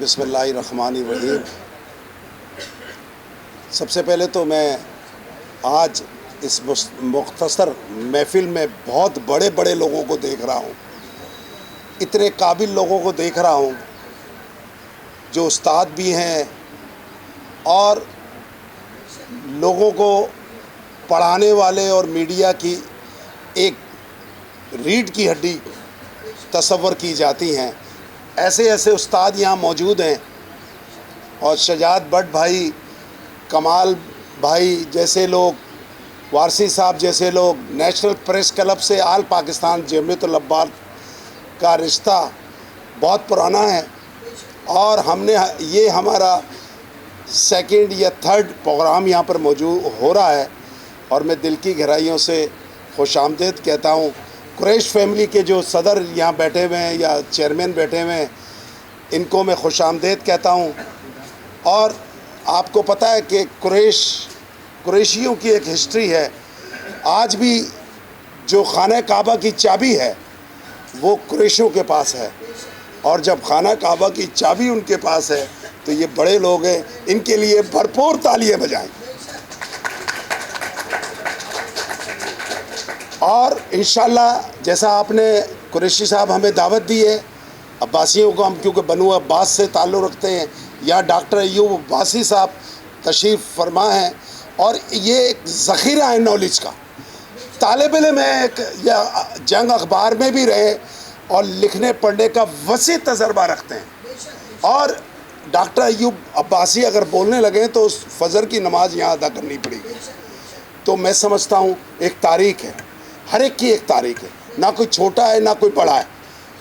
بسم اللہ الرحمن الرحیم۔ سب سے پہلے تو میں آج اس مختصر محفل میں بہت بڑے بڑے لوگوں کو دیکھ رہا ہوں، اتنے قابل لوگوں کو دیکھ رہا ہوں جو استاد بھی ہیں اور لوگوں کو پڑھانے والے اور میڈیا کی ایک ریڑھ کی ہڈی تصور کی جاتی ہیں۔ ایسے ایسے استاد یہاں موجود ہیں اور شجاعت بٹ بھائی، کمال بھائی جیسے لوگ، وارسی صاحب جیسے لوگ، نیشنل پریس کلب سے آل پاکستان جمعیت العباد کا رشتہ بہت پرانا ہے اور یہ ہمارا سیکنڈ یا تھرڈ پروگرام یہاں پر موجود ہو رہا ہے اور میں دل کی گہرائیوں سے خوش آمدید کہتا ہوں۔ قریش فیملی کے جو صدر یہاں بیٹھے ہوئے ہیں یا چیئرمین بیٹھے ہوئے ہیں، ان کو میں خوش آمدید کہتا ہوں۔ اور آپ کو پتہ ہے کہ قریشیوں کی ایک ہسٹری ہے۔ آج بھی جو خانہ کعبہ کی چابی ہے وہ قریشوں کے پاس ہے، اور جب خانہ کعبہ کی چابی ان کے پاس ہے تو یہ بڑے لوگ ہیں، ان کے لیے بھرپور تالیاں بجائیں۔ اور انشاءاللہ جیسا آپ نے قریشی صاحب ہمیں دعوت دی ہے، عباسیوں کو ہم کیونکہ بنو عباس سے تعلق رکھتے ہیں، یا ڈاکٹر ایوب عباسی صاحب تشریف فرما ہیں، اور یہ ایک ذخیرہ ہے نالج کا۔ طالب علم ہے یا جنگ اخبار میں بھی رہے اور لکھنے پڑھنے کا وسیع تجربہ رکھتے ہیں، اور ڈاکٹر ایوب عباسی اگر بولنے لگیں تو اس فجر کی نماز یہاں ادا کرنی پڑے گی۔ تو میں سمجھتا ہوں ایک تاریخ ہے، ہر ایک کی ایک تاریخ ہے، نہ کوئی چھوٹا ہے نہ کوئی بڑا ہے،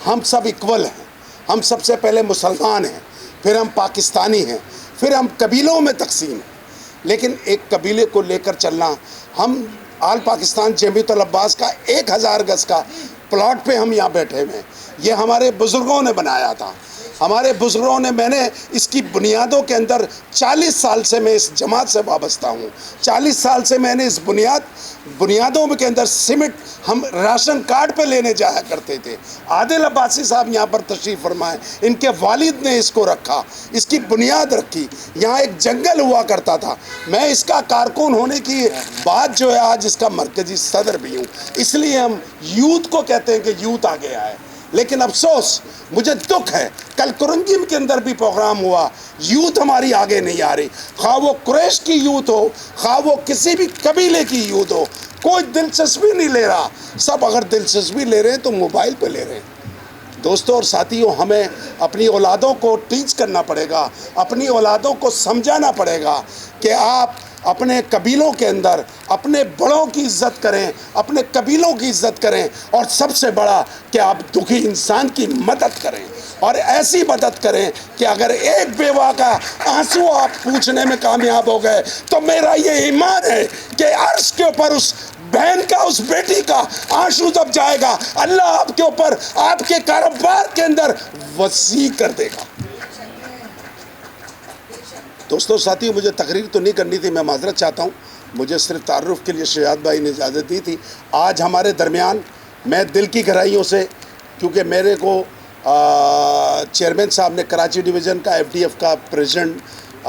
ہم سب ایکول ہیں۔ ہم سب سے پہلے مسلمان ہیں، پھر ہم پاکستانی ہیں، پھر ہم قبیلوں میں تقسیم ہیں، لیکن ایک قبیلے کو لے کر چلنا۔ ہم آل پاکستان جمعیت العباس کا 1000 گز کا پلاٹ پہ ہم یہاں بیٹھے ہوئے ہیں، یہ ہمارے بزرگوں نے بنایا تھا۔ ہمارے بزرگوں نے، میں نے اس کی بنیادوں کے اندر 40 سال سے میں اس جماعت سے وابستہ ہوں، 40 سال سے میں نے اس بنیادوں کے اندر سیمنٹ ہم راشن کارڈ پہ لینے جایا کرتے تھے۔ عادل عباسی صاحب یہاں پر تشریف فرمائے، ان کے والد نے اس کو رکھا، اس کی بنیاد رکھی۔ یہاں ایک جنگل ہوا کرتا تھا، میں اس کا کارکن ہونے کی بات جو ہے آج اس کا مرکزی صدر بھی ہوں۔ اس لیے ہم یوتھ کو کہتے ہیں کہ یوتھ آگے آئے، لیکن افسوس مجھے دکھ ہے، کل کرنگیم کے اندر بھی پروگرام ہوا، یوتھ ہماری آگے نہیں آ رہی، خواہ وہ قریش کی یوتھ ہو، خواہ وہ کسی بھی قبیلے کی یوتھ ہو، کوئی دلچسپی نہیں لے رہا۔ سب اگر دلچسپی لے رہے ہیں تو موبائل پہ لے رہے ہیں۔ دوستوں اور ساتھیوں، ہمیں اپنی اولادوں کو ٹیچ کرنا پڑے گا، اپنی اولادوں کو سمجھانا پڑے گا کہ آپ اپنے قبیلوں کے اندر اپنے بڑوں کی عزت کریں، اپنے قبیلوں کی عزت کریں، اور سب سے بڑا کہ آپ دکھی انسان کی مدد کریں، اور ایسی مدد کریں کہ اگر ایک بیوہ کا آنسو آپ پوچھنے میں کامیاب ہو گئے تو میرا یہ ایمان ہے کہ عرش کے اوپر اس بہن کا، اس بیٹی کا آنسو جب جائے گا، اللہ آپ کے اوپر، آپ کے کاروبار کے اندر وسیع کر دے گا۔ دوستوں ساتھی، مجھے تقریر تو نہیں کرنی تھی، میں معذرت چاہتا ہوں، مجھے صرف تعارف کے لیے شجاعت بھائی نے اجازت دی تھی۔ آج ہمارے درمیان میں دل کی گہرائیوں سے، کیونکہ میرے کو چیئرمین صاحب نے کراچی ڈویژن کا FDF کا پریزیڈنٹ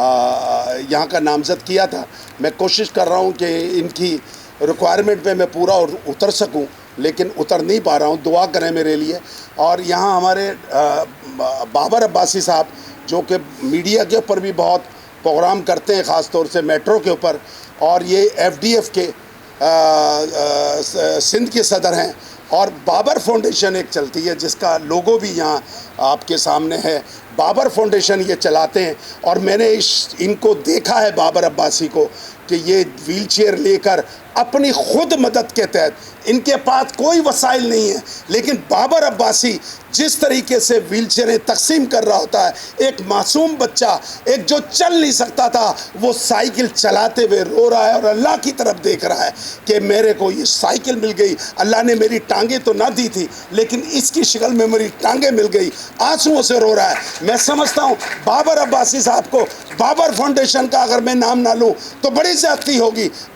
یہاں کا نامزد کیا تھا، میں کوشش کر رہا ہوں کہ ان کی ریکوائرمنٹ پہ میں پورا اتر سکوں، لیکن اتر نہیں پا رہا ہوں، دعا کریں میرے لیے۔ اور یہاں ہمارے بابر عباسی صاحب جو کہ میڈیا کے اوپر بھی بہت پروگرام کرتے ہیں، خاص طور سے میٹرو کے اوپر، اور یہ FDF کے سندھ کے صدر ہیں، اور بابر فاؤنڈیشن ایک چلتی ہے جس کا لوگو بھی یہاں آپ کے سامنے ہے۔ بابر فاؤنڈیشن یہ چلاتے ہیں، اور میں نے ان کو دیکھا ہے، بابر عباسی کو، کہ یہ ویل چیئر لے کر اپنی خود مدد کے تحت، ان کے پاس کوئی وسائل نہیں ہے، لیکن بابر عباسی جس طریقے سے ویل چیئریں تقسیم کر رہا ہوتا ہے، ایک معصوم بچہ، ایک جو چل نہیں سکتا تھا، وہ سائیکل چلاتے ہوئے رو رہا ہے اور اللہ کی طرف دیکھ رہا ہے کہ میرے کو یہ سائیکل مل گئی، اللہ نے میری ٹانگیں تو نہ دی تھی لیکن اس کی شکل میں میری ٹانگیں مل گئی، آنسوؤں سے رو رہا ہے۔ میں سمجھتا ہوں بابر عباسی صاحب کو، بابر فاؤنڈیشن کا اگر میں نام نہ لوں تو بڑی زیادتی ہوگی۔